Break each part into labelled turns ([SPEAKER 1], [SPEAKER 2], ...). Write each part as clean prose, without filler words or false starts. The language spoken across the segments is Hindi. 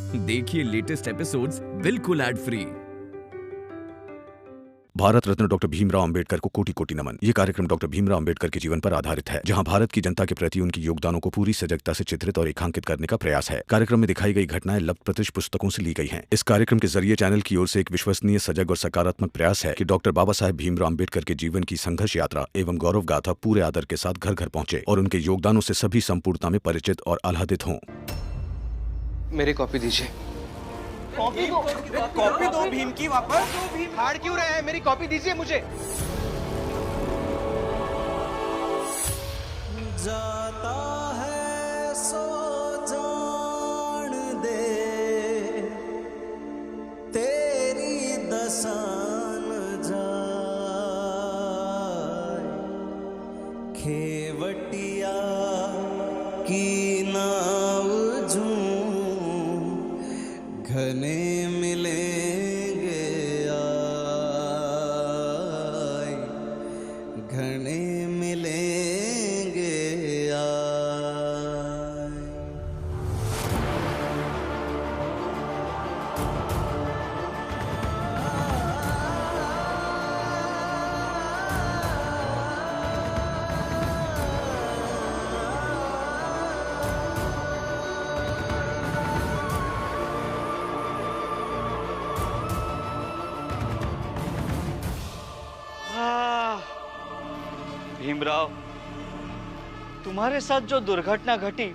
[SPEAKER 1] देखिए लेटेस्ट एपिसोड्स बिल्कुल ad free.
[SPEAKER 2] Bharat Ratna doctor Bhimrao Ambedkar को कोटि कोटि नमन। ये कार्यक्रम डॉक्टर भीमराव अंबेडकर के जीवन पर आधारित है, जहां भारत की जनता के प्रति उनके योगदानों को पूरी सजगता से चित्रित और रेखांकित करने का प्रयास है। कार्यक्रम में दिखाई गई घटनाएं लब्ध प्रतिष्ठ पुस्तकों से ली गई हैं। इस कार्यक्रम के जरिए चैनल की ओर से एक विश्वसनीय, सजग और सकारात्मक प्रयास है कि डॉक्टर बाबा साहेब भीमराव अंबेडकर के जीवन की संघर्ष यात्रा एवं गौरव गाथा पूरे आदर के साथ घर घर पहुंचे और उनके योगदानों से सभी संपूर्णता में परिचित और आह्लादित हों।
[SPEAKER 3] मेरी कॉपी दीजिए।
[SPEAKER 4] कॉपी दो भीम की वापस।
[SPEAKER 3] हार क्यों रहे हैं? मेरी कॉपी दीजिए मुझे।
[SPEAKER 4] जाता है सो जान दे, तेरी दसान जाए, खेवटिया की नाव जूं घने मिलेंगे आए, घने मिलेंगे आए।
[SPEAKER 5] भीमराव, तुम्हारे साथ जो दुर्घटना घटी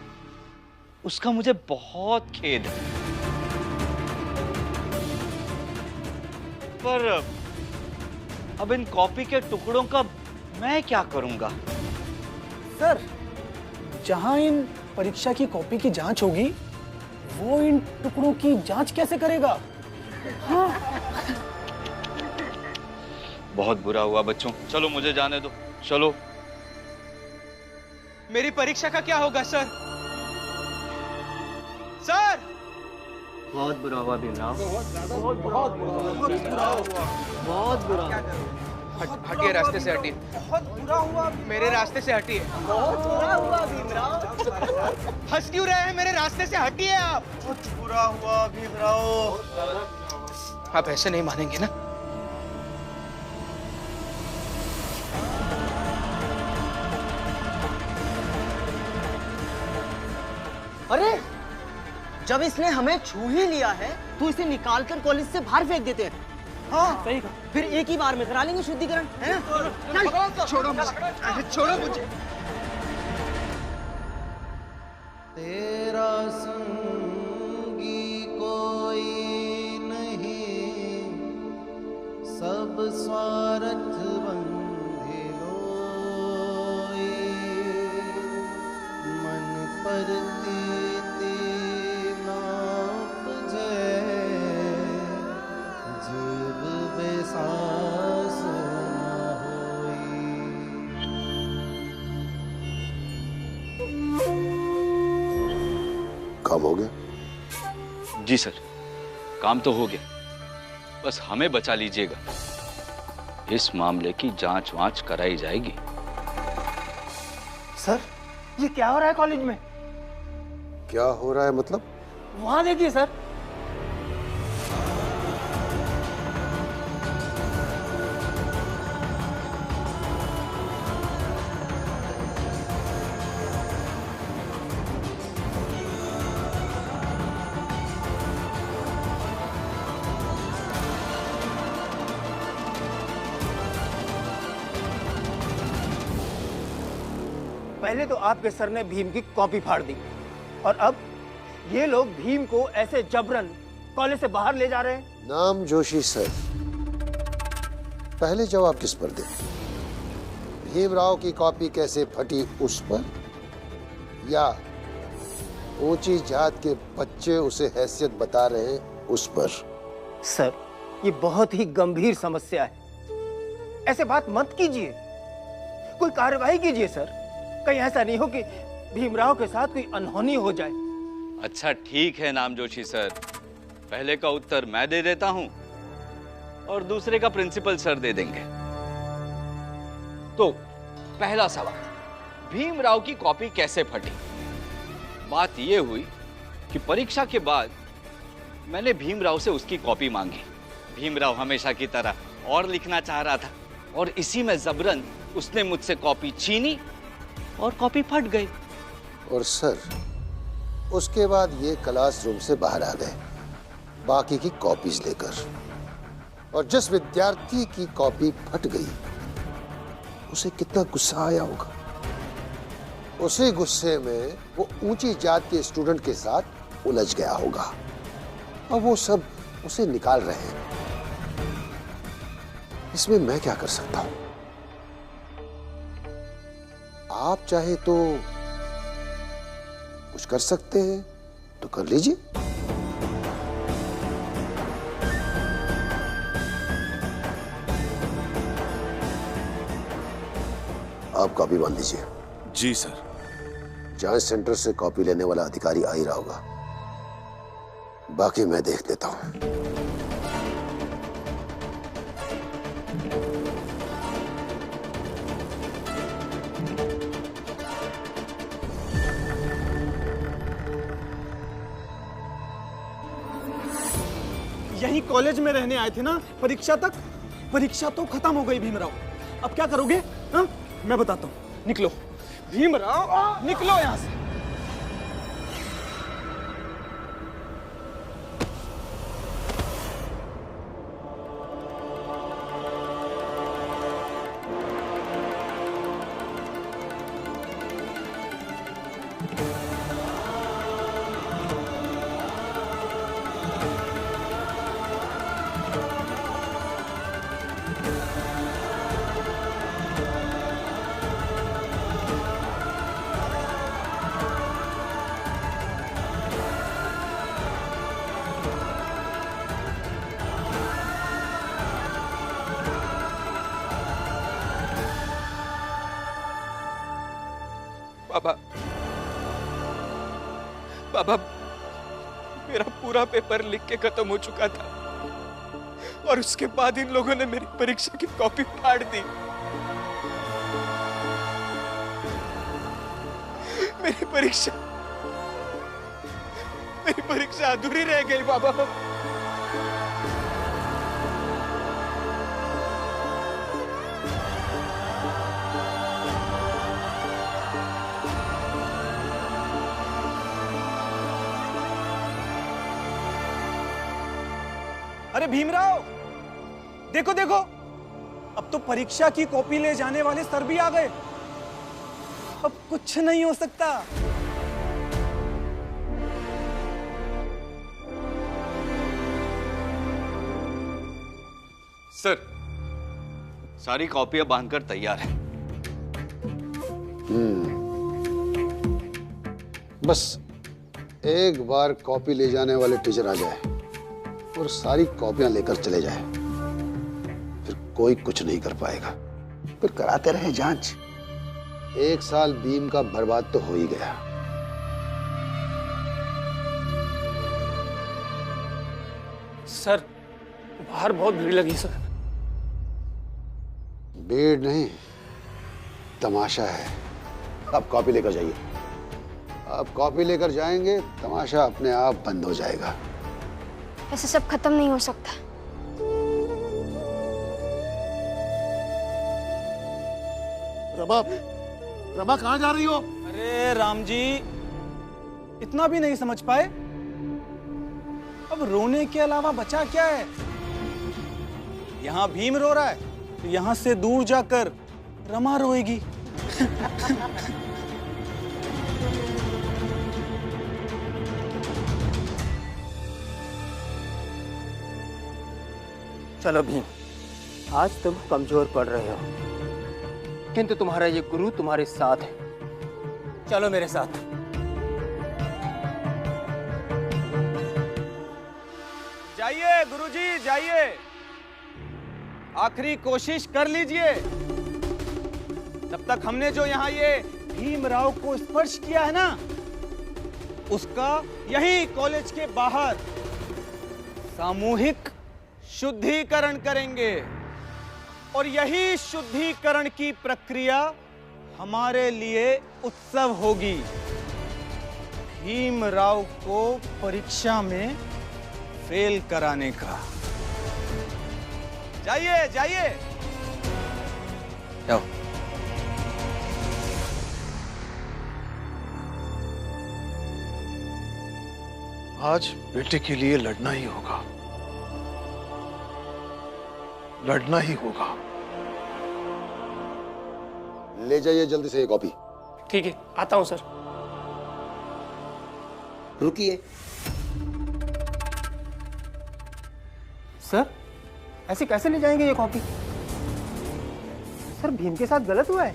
[SPEAKER 5] उसका मुझे बहुत खेद है, पर अब इन कॉपी के टुकड़ों का मैं क्या करूंगा?
[SPEAKER 6] सर, जहां इन परीक्षा की कॉपी की जांच होगी, वो इन टुकड़ों की जांच कैसे करेगा? हाँ।
[SPEAKER 5] बहुत बुरा हुआ बच्चों, चलो मुझे जाने दो, चलो।
[SPEAKER 3] मेरी परीक्षा का क्या होगा सर? सर,
[SPEAKER 5] बहुत बुरा हुआ भीमराव,
[SPEAKER 3] बहुत बुरा। हटिए, रास्ते से हटिए।
[SPEAKER 4] बहुत बुरा हुआ।
[SPEAKER 3] मेरे रास्ते से हटिए।
[SPEAKER 4] बहुत बुरा हुआ भीमराव।
[SPEAKER 3] हंस क्यों रहे हैं? मेरे रास्ते से हटिए आप।
[SPEAKER 4] बहुत बुरा हुआ भीमराव।
[SPEAKER 3] आप ऐसे नहीं मानेंगे ना?
[SPEAKER 7] अरे, जब इसने हमें छू ही लिया है तो इसे निकालकर कॉलेज से बाहर फेंक देते हैं। हाँ, सही कहा। फिर एक ही बार में करा लेंगे शुद्धिकरण, है ना? चल,
[SPEAKER 3] छोड़ो मुझे, छोड़ो मुझे।
[SPEAKER 4] तेरा संगी कोई नहीं, सब स्वार्थ बंधे लोई, मन परती नाप जय, जीव बेसास न होई।
[SPEAKER 8] काम हो गया?
[SPEAKER 5] जी सर, काम तो हो गया, बस हमें बचा लीजिएगा। इस मामले की जांच वांच कराई जाएगी।
[SPEAKER 6] सर, ये क्या हो रहा है कॉलेज में?
[SPEAKER 8] क्या हो रहा है मतलब?
[SPEAKER 6] वहां देखिए सर। पहले तो आपके सर ने भीम की कॉपी फाड़ दी और अब ये लोग भीम को ऐसे जबरन कॉलेज से बाहर ले जा रहे हैं।
[SPEAKER 8] नाम जोशी सर, पहले जवाब किस पर दे? भीमराव की कॉपी कैसे फटी उस पर, या ऊंची जात के बच्चे उसे हैसियत बता रहे हैं उस पर?
[SPEAKER 6] सर, ये बहुत ही गंभीर समस्या है, ऐसे बात मत कीजिए, कोई कार्रवाई कीजिए सर। कहीं ऐसा नहीं हो कि भीमराव के साथ कोई अनहोनी हो जाए।
[SPEAKER 5] अच्छा ठीक है नाम जोशी सर, पहले का उत्तर मैं दे देता हूं और दूसरे का प्रिंसिपल सर दे देंगे। तो पहला सवाल, भीमराव की कॉपी कैसे फटी? बात यह हुई कि परीक्षा के बाद मैंने भीमराव से उसकी कॉपी मांगी। भीमराव हमेशा की तरह और लिखना चाह रहा था और इसी में जबरन उसने मुझसे कॉपी छीनी और कॉपी फट गई।
[SPEAKER 8] और सर, उसके बाद ये क्लासरूम से बाहर आ गए बाकी की कॉपीज लेकर। और जिस विद्यार्थी की कॉपी फट गई उसे कितना गुस्सा आया होगा। उसी गुस्से में वो ऊंची जात के स्टूडेंट के साथ उलझ गया होगा और वो सब उसे निकाल रहे हैं। इसमें मैं क्या कर सकता हूं? आप चाहे तो कुछ कर सकते हैं तो कर लीजिए। आप कॉपी बांध दीजिए।
[SPEAKER 2] जी सर।
[SPEAKER 8] जांच सेंटर से कॉपी लेने वाला अधिकारी आ ही रहा होगा, बाकी मैं देख लेता हूं।
[SPEAKER 9] यही कॉलेज में रहने आए थे ना परीक्षा तक? परीक्षा तो खत्म हो गई भीमराव, अब क्या करोगे? हाँ? मैं बताता हूँ, निकलो भीमराव, निकलो यहां से।
[SPEAKER 3] बाबा, बाबा, मेरा पूरा पेपर लिख के खत्म हो चुका था और उसके बाद इन लोगों ने मेरी परीक्षा की कॉपी फाड़ दी। मेरी परीक्षा अधूरी रह गई बाबा।
[SPEAKER 9] अरे भीमराव, देखो देखो, अब तो परीक्षा की कॉपी ले जाने वाले सर भी आ गए। अब कुछ नहीं हो सकता।
[SPEAKER 5] सर, सारी कॉपियां बांधकर तैयार हैं।
[SPEAKER 8] बस एक बार कॉपी ले जाने वाले टीचर आ जाए और सारी कॉपियां लेकर चले जाए, फिर कोई कुछ नहीं कर पाएगा। फिर कराते रहे जांच। 1 साल बीम का बर्बाद तो हो ही गया।
[SPEAKER 6] सर, बाहर बहुत भीड़ लगी सर।
[SPEAKER 8] भीड़ नहीं, तमाशा है। आप कॉपी लेकर जाइए। आप कॉपी लेकर जाएंगे, तमाशा अपने आप बंद हो जाएगा।
[SPEAKER 10] ऐसे सब खत्म नहीं हो सकता।
[SPEAKER 9] रमा कहाँ जा रही हो? अरे राम जी, इतना भी नहीं समझ पाए? अब रोने के अलावा बचा क्या है? यहाँ भीम रो रहा है, तो यहाँ से दूर जाकर रमा रोएगी।
[SPEAKER 6] चलो भीम, आज तुम कमजोर पड़ रहे हो, किंतु तुम्हारा ये गुरु तुम्हारे साथ है। चलो मेरे साथ।
[SPEAKER 9] जाइए गुरुजी, जाइए, आखिरी कोशिश कर लीजिए। तब तक हमने जो यहाँ ये भीमराव को स्पर्श किया है ना, उसका यही कॉलेज के बाहर सामूहिक शुद्धिकरण करेंगे। और यही शुद्धिकरण की प्रक्रिया हमारे लिए उत्सव होगी। भीमराव को परीक्षा में फेल कराने का। जाइए जाइए, जाओ।
[SPEAKER 11] आज बेटे के लिए लड़ना ही होगा, लड़ना ही होगा।
[SPEAKER 8] ले जाइए जल्दी से ये कॉपी।
[SPEAKER 6] ठीक है, आता हूं सर।
[SPEAKER 7] रुकिए।
[SPEAKER 6] सर, ऐसे कैसे ले जाएंगे ये कॉपी? सर, भीम के साथ गलत हुआ है।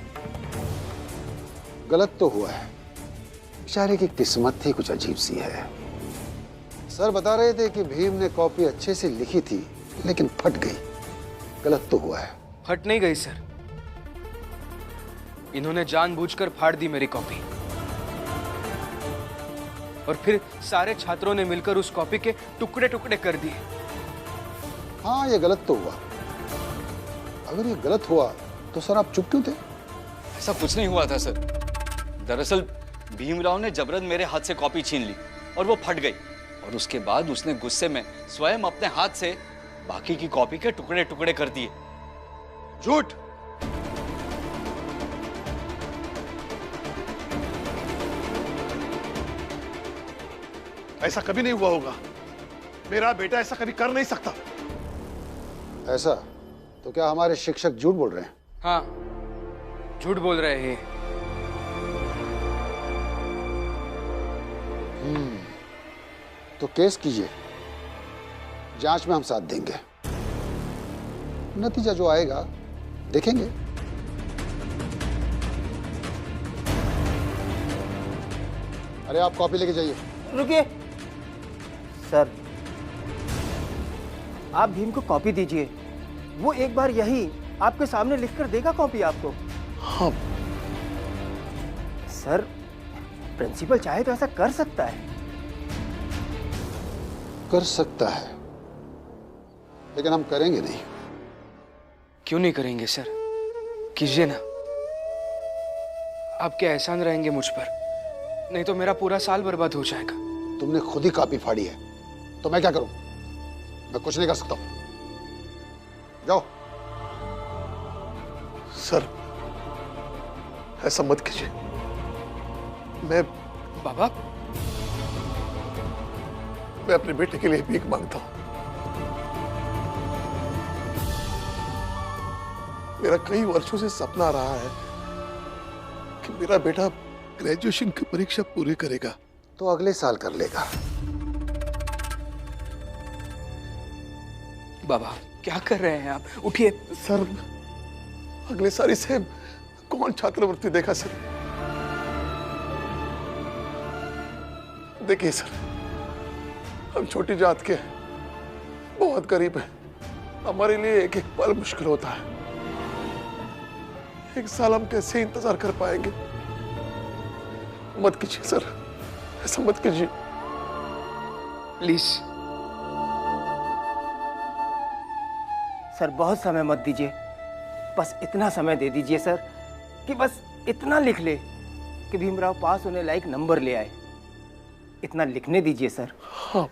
[SPEAKER 8] गलत तो हुआ है, बेचारे की किस्मत ही कुछ अजीब सी है। सर बता रहे थे कि भीम ने कॉपी अच्छे से लिखी थी, लेकिन फट गई। गलत तो हुआ है।
[SPEAKER 3] फट नहीं गई सर, इन्होंने जानबूझकर फाड़ दी मेरी कॉपी, और फिर सारे छात्रों ने मिलकर उस कॉपी के टुकड़े टुकड़े कर दिए।
[SPEAKER 8] हाँ, ये गलत तो हुआ। अगर ये गलत हुआ तो सर आप चुप क्यों थे?
[SPEAKER 5] ऐसा कुछ नहीं हुआ था सर। दरअसल भीमराव ने जबरन मेरे हाथ से कॉपी छीन ली और वो फट गई, और उसके बाद उसने गुस्से में स्वयं अपने हाथ से बाकी की कॉपी के टुकड़े टुकड़े कर दिए।
[SPEAKER 11] झूठ। ऐसा कभी नहीं हुआ होगा। मेरा बेटा ऐसा कभी कर नहीं सकता।
[SPEAKER 8] ऐसा तो क्या हमारे शिक्षक झूठ बोल रहे हैं?
[SPEAKER 3] हाँ, झूठ बोल रहे हैं।
[SPEAKER 8] तो केस कीजिए, जांच में हम साथ देंगे। नतीजा जो आएगा देखेंगे। अरे आप कॉपी लेके जाइए।
[SPEAKER 6] रुकिए सर, आप भीम को कॉपी दीजिए, वो एक बार यही आपके सामने लिखकर देगा कॉपी आपको।
[SPEAKER 11] हाँ
[SPEAKER 6] सर, प्रिंसिपल चाहे तो ऐसा कर सकता है।
[SPEAKER 8] कर सकता है, लेकिन हम करेंगे नहीं।
[SPEAKER 3] क्यों नहीं करेंगे सर? कीजिए ना, आपके एहसान रहेंगे मुझ पर, नहीं तो मेरा पूरा साल बर्बाद हो जाएगा।
[SPEAKER 8] तुमने खुद ही कॉपी फाड़ी है, तो मैं क्या करूं? मैं कुछ नहीं कर सकता हूं। जाओ।
[SPEAKER 11] सर, ऐसा मत कीजिए। मैं अपने बेटे के लिए भीख मांगता हूं। मेरा कई वर्षों से सपना रहा है कि मेरा बेटा ग्रेजुएशन की परीक्षा पूरी करेगा।
[SPEAKER 8] तो अगले साल कर लेगा।
[SPEAKER 3] बाबा, क्या कर रहे हैं आप? उठिए।
[SPEAKER 11] सर, अगले साल इसे कौन छात्रवृत्ति देगा सर? देखिए सर, हम छोटी जात के हैं, बहुत गरीब हैं। हमारे लिए एक एक पल मुश्किल होता है। एक साल हम कैसे इंतजार कर पाएंगे? मत कीजिए सर, ऐसा मत कीजिए
[SPEAKER 3] प्लीज।
[SPEAKER 6] सर, बहुत समय मत दीजिए, बस इतना समय दे दीजिए सर कि बस इतना लिख ले कि भीमराव पास होने लायक नंबर ले आए। इतना लिखने दीजिए सर।
[SPEAKER 11] हाँ।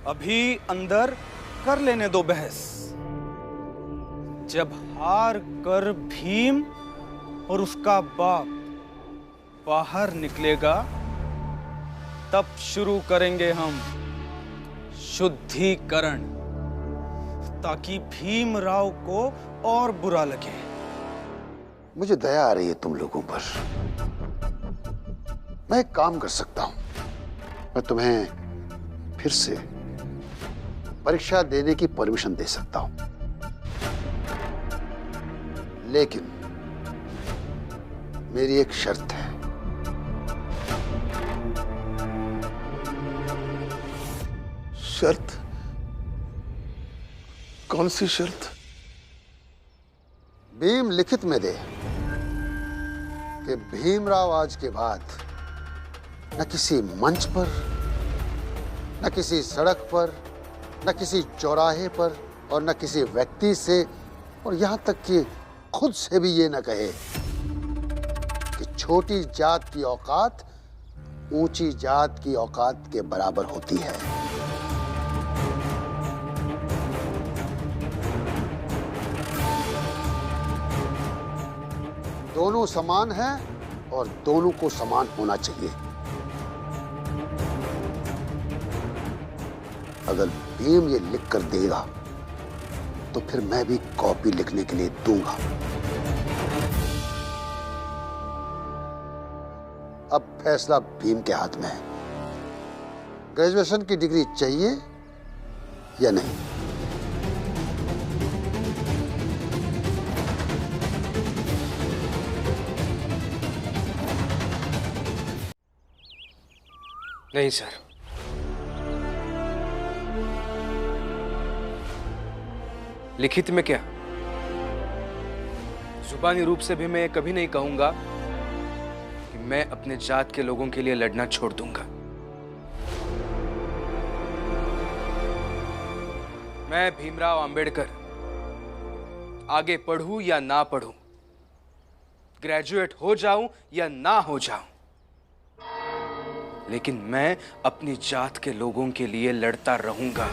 [SPEAKER 9] अभी अंदर कर लेने दो बहस। जब हार कर भीम और उसका बाप बाहर निकलेगा, तब शुरू करेंगे हम शुद्धिकरण, ताकि भीमराव को और बुरा लगे।
[SPEAKER 8] मुझे दया आ रही है तुम लोगों पर। मैं एक काम कर सकता हूं, मैं तुम्हें फिर से परीक्षा देने की परमिशन दे सकता हूं, लेकिन मेरी एक शर्त है।
[SPEAKER 11] शर्त? कौन सी शर्त?
[SPEAKER 8] भीम लिखित में दे कि भीमराव आज के बाद न किसी मंच पर, न किसी सड़क पर, न किसी चौराहे पर, और न किसी व्यक्ति से, और यहां तक कि खुद से भी ये न कहे कि छोटी जात की औकात ऊंची जात की औकात के बराबर होती है। दोनों समान हैं और दोनों को समान होना चाहिए। अगर भीम ये लिख कर देगा तो फिर मैं भी कॉपी लिखने के लिए दूंगा। अब फैसला भीम के हाथ में है। ग्रेजुएशन की डिग्री चाहिए या नहीं?
[SPEAKER 3] नहीं सर, लिखित में क्या, जुबानी रूप से भी मैं कभी नहीं कहूंगा कि मैं अपने जात के लोगों के लिए लड़ना छोड़ दूंगा। मैं भीमराव अंबेडकर आगे पढ़ूं या ना पढ़ूं, ग्रेजुएट हो जाऊं या ना हो जाऊं, लेकिन मैं अपनी जात के लोगों के लिए लड़ता रहूंगा।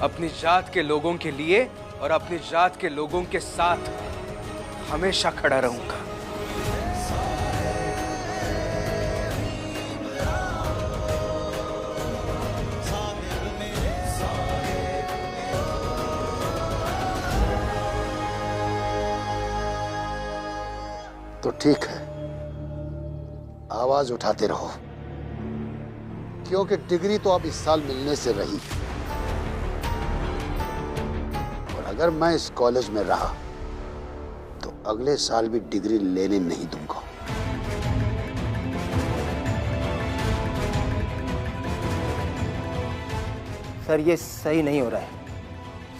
[SPEAKER 3] अपनी जात के लोगों के लिए और अपनी जात के लोगों के साथ हमेशा खड़ा रहूंगा।
[SPEAKER 8] तो ठीक है, आवाज उठाते रहो, क्योंकि डिग्री तो अब इस साल मिलने से रही। और अगर मैं इस कॉलेज में रहा तो अगले साल भी डिग्री लेने नहीं दूंगा।
[SPEAKER 6] सर ये सही नहीं हो रहा है।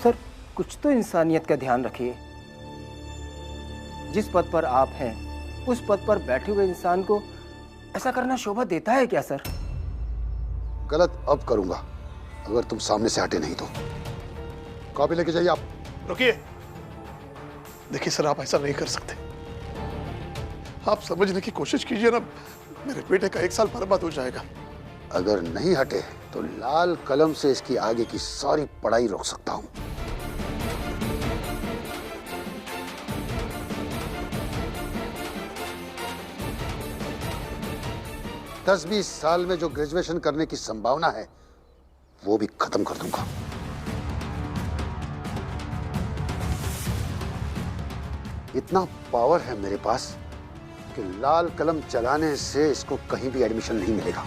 [SPEAKER 6] सर कुछ तो इंसानियत का ध्यान रखिए। जिस पद पर आप हैं उस पद पर बैठे हुए इंसान को ऐसा करना शोभा देता है क्या सर?
[SPEAKER 8] गलत अब करूंगा अगर तुम सामने से हटे नहीं तो। कॉपी लेके जाइए। आप
[SPEAKER 11] रुकिए। देखिए सर, आप ऐसा नहीं कर सकते। आप समझने की कोशिश कीजिए ना, मेरे बेटे का 1 साल बर्बाद हो जाएगा।
[SPEAKER 8] अगर नहीं हटे तो लाल कलम से इसकी आगे की सारी पढ़ाई रोक सकता हूं। दस 20 साल में जो ग्रेजुएशन करने की संभावना है वो भी खत्म कर दूंगा। इतना पावर है मेरे पास कि लाल कलम चलाने से इसको कहीं भी एडमिशन नहीं मिलेगा।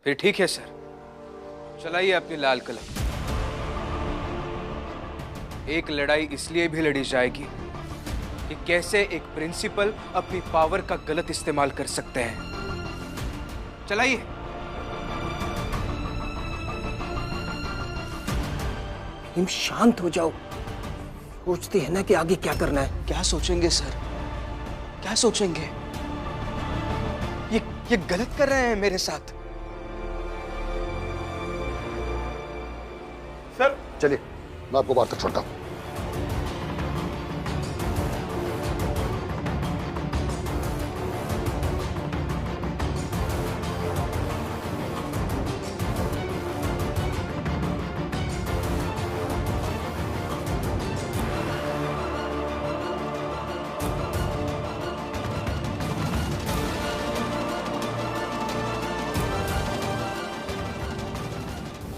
[SPEAKER 3] फिर ठीक है सर, चलाइए अपनी लाल कलम। एक लड़ाई इसलिए भी लड़ी जाएगी कि कैसे एक प्रिंसिपल अपनी पावर का गलत इस्तेमाल कर सकते हैं। चलाइए।
[SPEAKER 6] हिम शांत हो जाओ। सोचते हैं ना कि आगे क्या करना है।
[SPEAKER 3] क्या सोचेंगे सर, क्या सोचेंगे? ये गलत कर रहे हैं मेरे साथ।
[SPEAKER 11] सर
[SPEAKER 8] चलिए, मैं आपको बाहर तक छोड़ता हूं।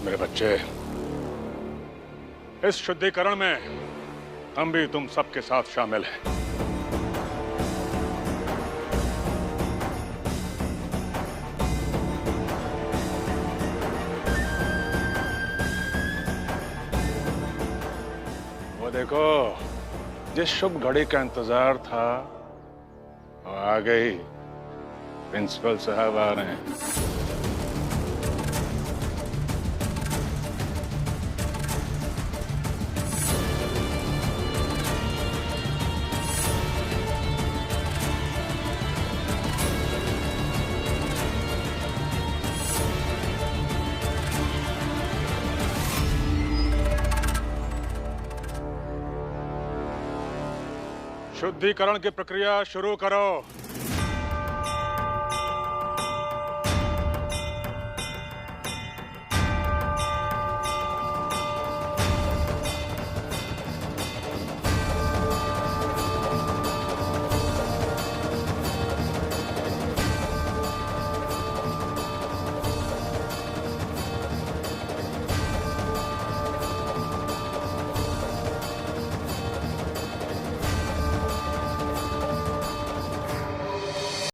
[SPEAKER 12] मेरे बच्चे, इस शुद्धिकरण में हम भी तुम सबके साथ शामिल हैं। वो देखो, जिस शुभ घड़ी का इंतजार था वो आ गई। प्रिंसिपल साहब आ रहे हैं। शुद्धिकरण की प्रक्रिया शुरू करो।